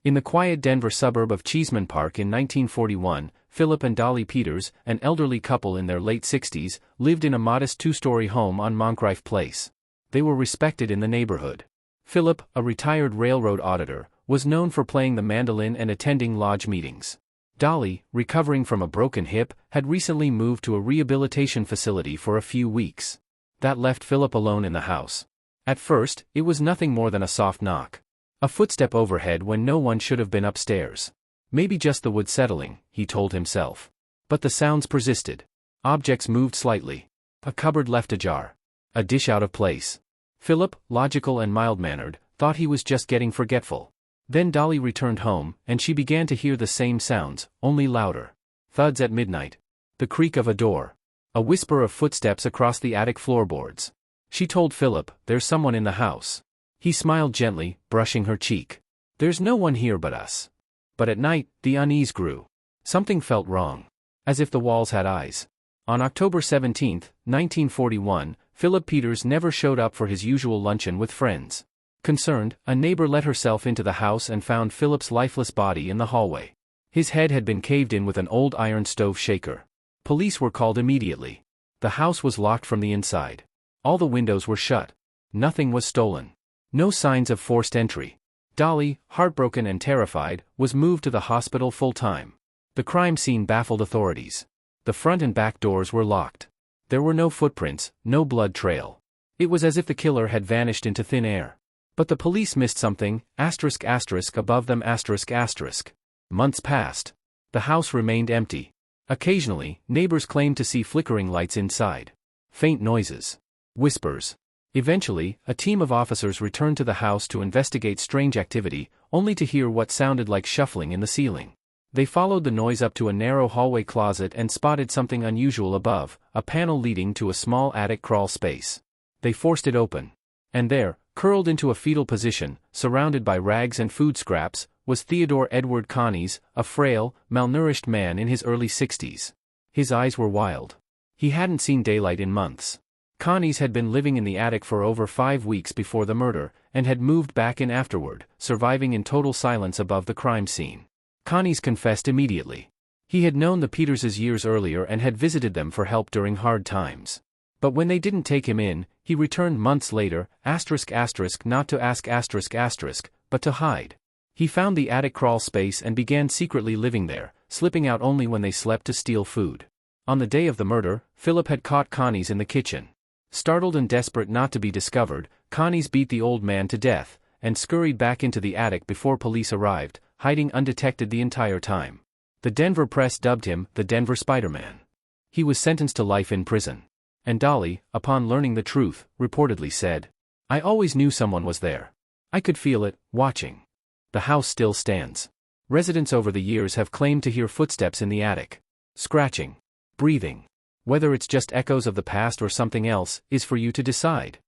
In the quiet Denver suburb of Cheeseman Park in 1941, Philip and Dolly Peters, an elderly couple in their late 60s, lived in a modest two-story home on Moncrief Place. They were respected in the neighborhood. Philip, a retired railroad auditor, was known for playing the mandolin and attending lodge meetings. Dolly, recovering from a broken hip, had recently moved to a rehabilitation facility for a few weeks. That left Philip alone in the house. At first, it was nothing more than a soft knock. A footstep overhead when no one should have been upstairs. Maybe just the wood settling, he told himself. But the sounds persisted. Objects moved slightly. A cupboard left ajar. A dish out of place. Philip, logical and mild-mannered, thought he was just getting forgetful. Then Dolly returned home, and she began to hear the same sounds, only louder. Thuds at midnight. The creak of a door. A whisper of footsteps across the attic floorboards. She told Philip, "There's someone in the house." He smiled gently, brushing her cheek. "There's no one here but us." But at night, the unease grew. Something felt wrong. As if the walls had eyes. On October 17, 1941, Philip Peters never showed up for his usual luncheon with friends. Concerned, a neighbor let herself into the house and found Philip's lifeless body in the hallway. His head had been caved in with an old iron stove shaker. Police were called immediately. The house was locked from the inside. All the windows were shut. Nothing was stolen. No signs of forced entry. Dolly, heartbroken and terrified, was moved to the hospital full-time. The crime scene baffled authorities. The front and back doors were locked. There were no footprints, no blood trail. It was as if the killer had vanished into thin air. But the police missed something, asterisk asterisk above them asterisk asterisk. Months passed. The house remained empty. Occasionally, neighbors claimed to see flickering lights inside. Faint noises. Whispers. Eventually, a team of officers returned to the house to investigate strange activity, only to hear what sounded like shuffling in the ceiling. They followed the noise up to a narrow hallway closet and spotted something unusual above, a panel leading to a small attic crawl space. They forced it open. And there, curled into a fetal position, surrounded by rags and food scraps, was Theodore Edward Connies, a frail, malnourished man in his early 60s. His eyes were wild. He hadn't seen daylight in months. Connies had been living in the attic for over 5 weeks before the murder, and had moved back in afterward, surviving in total silence above the crime scene. Connies confessed immediately. He had known the Peterses years earlier and had visited them for help during hard times. But when they didn't take him in, he returned months later, asterisk asterisk not to ask asterisk asterisk, but to hide. He found the attic crawl space and began secretly living there, slipping out only when they slept to steal food. On the day of the murder, Philip had caught Connies in the kitchen. Startled and desperate not to be discovered, Connies beat the old man to death, and scurried back into the attic before police arrived, hiding undetected the entire time. The Denver press dubbed him the Denver Spider-Man. He was sentenced to life in prison. And Dolly, upon learning the truth, reportedly said, "I always knew someone was there. I could feel it, watching." The house still stands. Residents over the years have claimed to hear footsteps in the attic. Scratching. Breathing. Whether it's just echoes of the past or something else, is for you to decide.